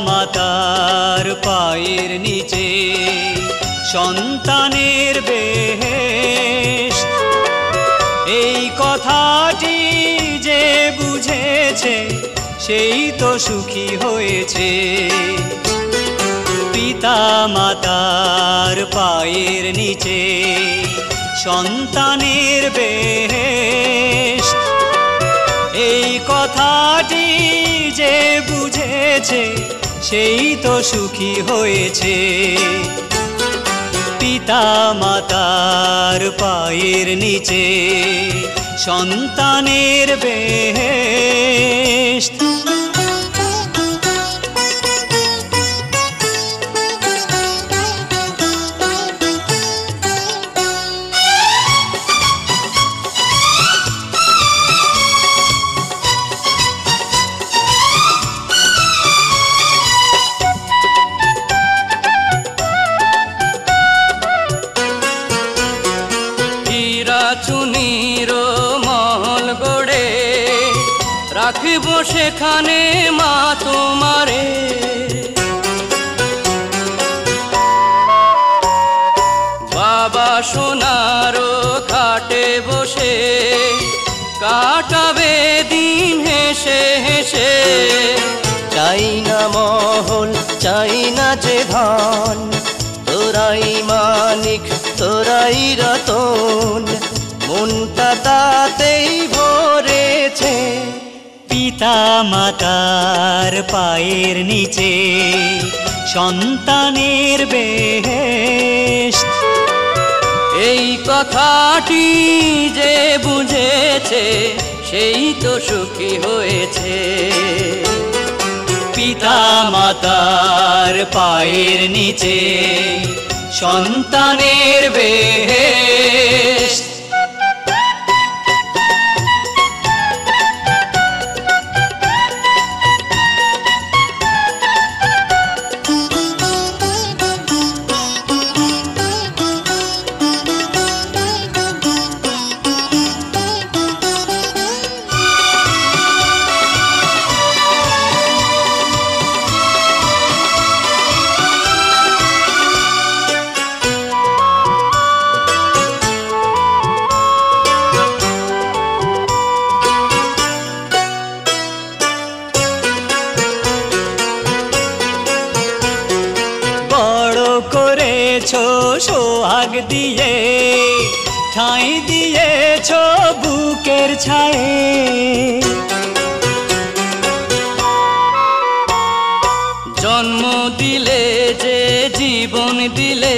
মাতার পায়ের নিচে সন্তানের বেহেশত, এই কথাটি যে বুঝেছে সেই তো সুখী হয়েছে। পিতা মাতার পায়ের নিচে সন্তানের বেহেশত, এই কথাটি যে বুঝেছে সেই তো সুখী হয়েছে। পিতা মাতার পায়ের নিচে সন্তানের বেহেশত। চুনির মহল গড়ে রাখিব সেখানে মা তোমারে, বাবা সোনার খাটে বসে কাটাবে দিন হেসে হেসে। চাই না মহল চাই না যে ধন, তোরাই মানিক তোরাই রতন, মনটা তাতেই ভরেছে। পিতা মাতার পায়ের নিচে সন্তানের বেহেশত, এই কথাটি যে বুঝেছে সেই তো সুখী হয়েছে। পিতা মাতার পায়ের নিচে সন্তানের বেহেশত। সোহাগ দিয়ে ঠাঁই দিয়েছ বুকের ছায়ে, জন্ম দিলে যে জীবন দিলে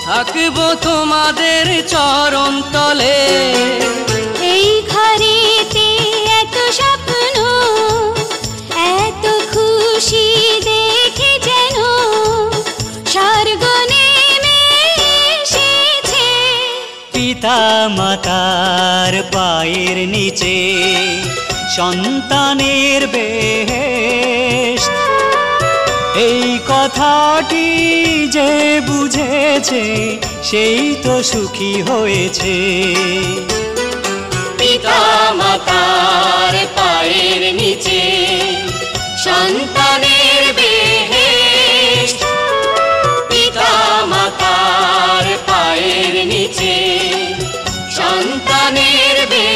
থাকব তোমাদের চরণ তলে। এই ঘরেতে এত স্বপ্ন এত খুশি দেখে যেন স্বর্গ নেমে এসেছে। পিতা মাতার পায়ের নিচে সন্তানের বেহেশত, এই কথাটি যে বুঝেছে সেই তো সুখী হয়েছে। পিতা মাতার পায়ের নিচে সন্তানের বেহেশত, পিতা মাতার পায়ের নিচে সন্তানের বেহেশত।